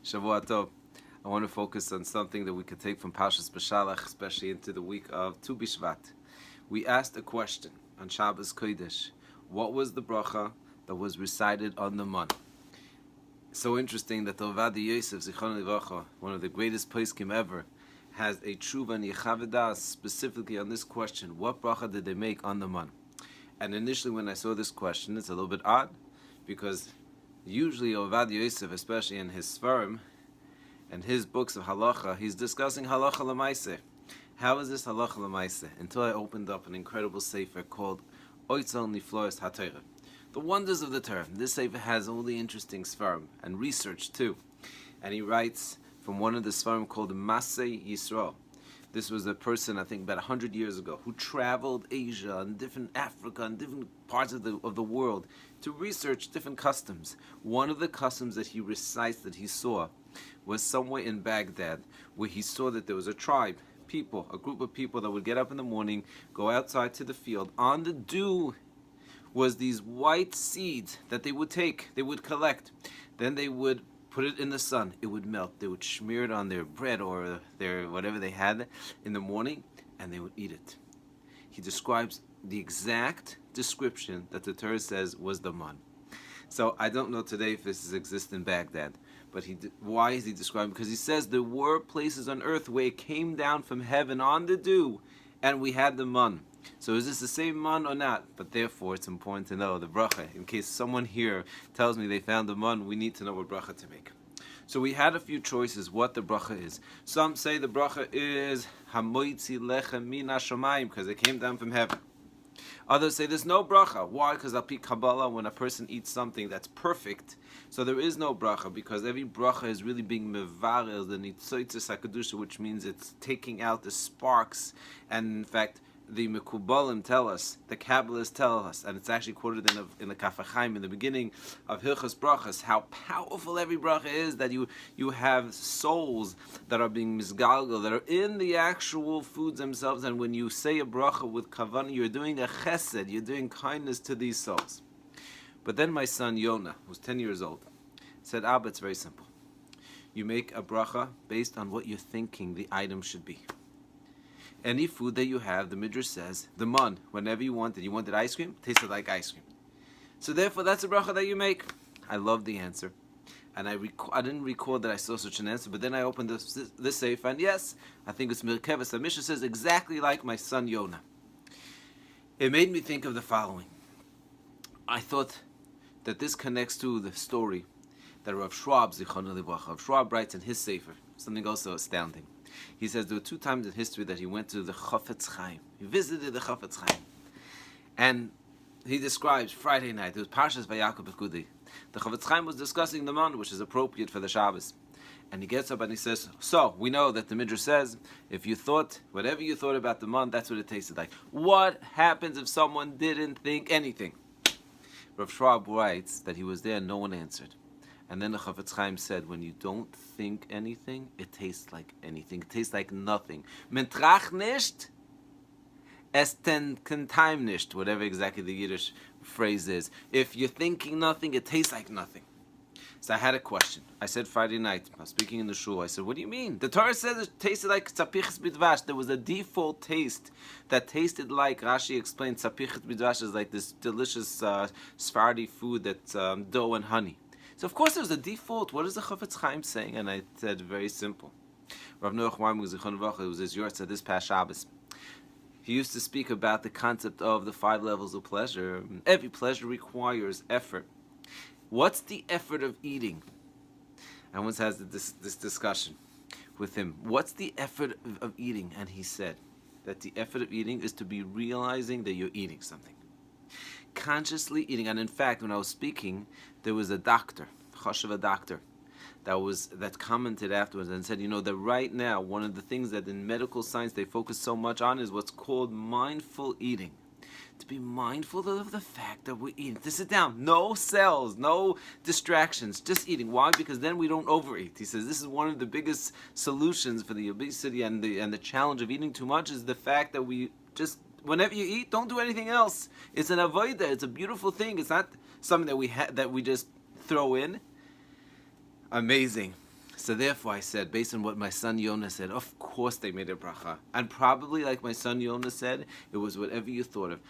Shavua Tov. I want to focus on something that we could take from Parshas Beshalach, especially into the week of Tu B'Shvat. We asked a question on Shabbos Kodesh. What was the bracha that was recited on the man? So interesting that the Rabbi Yosef, Zichron Livracha, one of the greatest poskim ever, has a tshuva and yichavedas specifically on this question. What bracha did they make on the man? And initially when I saw this question, it's a little bit odd, because usually Rabbi Yosef, especially in his Sfarim and his books of halacha, he's discussing halacha l'maaseh. How is this halacha l'maaseh? Until I opened up an incredible sefer called Oitzal Nifloes HaTorah, the wonders of the Torah. This sefer has all the interesting Sfarim and research too. And he writes from one of the Sfarim called Masei Yisrael. This was a person, I think, about 100 years ago, who traveled Asia and different Africa and different parts of the world to research different customs. One of the customs that he recites that he saw was somewhere in Baghdad, where he saw that there was a tribe, people, a group of people that would get up in the morning, go outside to the field. On the dew was these white seeds that they would take, they would collect. Then they would put it in the sun, it would melt. They would smear it on their bread or their whatever they had in the morning, and they would eat it. He describes the exact description that the Torah says was the man. So I don't know today if this exists in Baghdad, but why is he describing? Because he says there were places on earth where it came down from heaven on the dew, and we had the man. So is this the same man or not? But therefore, it's important to know the bracha. In case someone here tells me they found the man, we need to know what bracha to make. So we had a few choices what the bracha is. Some say the bracha is hamoitzi lechem min hashamayim, because it came down from heaven. Others say there's no bracha. Why? Because al pi Kabbalah, when a person eats something that's perfect, so there is no bracha, because every bracha is really being mevarel, the nitzoitzes hakadusha, which means it's taking out the sparks. And in fact, the Mekubalim tell us, the Kabbalists tell us, and it's actually quoted in the Kaf HaChaim in the beginning of Hilchos Brachas, how powerful every bracha is, that you have souls that are being misgalgal, that are in the actual foods themselves, and when you say a bracha with kavanah, you're doing a chesed, you're doing kindness to these souls. But then my son Yonah, who's 10 years old, said, Abba, it's very simple. You make a bracha based on what you're thinking the item should be. Any food that you have, the Midrash says, the man, whenever you wanted ice cream, tasted like ice cream. So therefore, that's a bracha that you make. I love the answer. And I didn't recall that I saw such an answer, but then I opened this sefer, and yes, I think it's Mirkeves. The Mishnah says exactly like my son Yonah. It made me think of the following. I thought that this connects to the story that Rav Schwab, Zichron Livracha, Rav Schwab writes in his sefer, something also astounding. He says there were 2 times in history that he went to the Chafetz Chaim. He visited the Chafetz Chaim. And he describes Friday night, it was Parshas Vayakov Bekudi. The Chafetz Chaim was discussing the man, which is appropriate for the Shabbos. And he gets up and he says, so, we know that the Midrash says, if you thought, whatever you thought about the man, that's what it tasted like. What happens if someone didn't think anything? Rav Schwab writes that he was there and no one answered. And then the Chafetz Chaim said, when you don't think anything, it tastes like anything. It tastes like nothing. Mentrach nicht, es ten kentaim nicht, whatever exactly the Yiddish phrase is. If you're thinking nothing, it tastes like nothing. So I had a question. I said Friday night, I was speaking in the shul, I said, what do you mean? The Torah says it tasted like tzapichas bidvash. There was a default taste that tasted like, Rashi explained, tzapichas bidvash is like this delicious Sephardi food that's dough and honey. So of course there's a default. What is the Chafetz Chaim saying? And I said, very simple. Rav Noach Marmuk Zichron Livracha, who was his yortzeit this past Shabbos, he used to speak about the concept of the 5 levels of pleasure. Every pleasure requires effort. What's the effort of eating? I once had this discussion with him. What's the effort of eating? And he said that the effort of eating is to be realizing that you're eating something. Consciously eating. And in fact, when I was speaking, there was a doctor, a doctor, that commented afterwards and said, that right now, one of the things that in medical science they focus so much on is what's called mindful eating. To be mindful of the fact that we're eating. To sit down, no cells, no distractions, just eating. Why? Because then we don't overeat. He says this is one of the biggest solutions for the obesity and the challenge of eating too much is the fact that we just, whenever you eat, don't do anything else. It's an avodah. It's a beautiful thing. It's not something that we just throw in. Amazing. So therefore I said, based on what my son Yonah said, of course they made a bracha. And probably like my son Yonah said, it was whatever you thought of.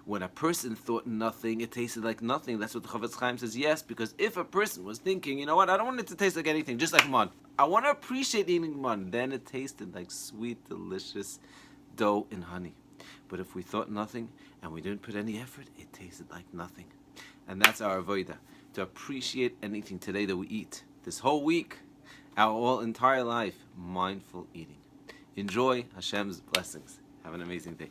When a person thought nothing, it tasted like nothing. That's what the Chavetz Chaim says, yes, because if a person was thinking, you know what, I don't want it to taste like anything, just like man. I want to appreciate eating man. Then it tasted like sweet, delicious dough and honey. But if we thought nothing and we didn't put any effort, it tasted like nothing. And that's our avodah, to appreciate anything today that we eat. This whole week, our whole entire life, mindful eating. Enjoy Hashem's blessings. Have an amazing day.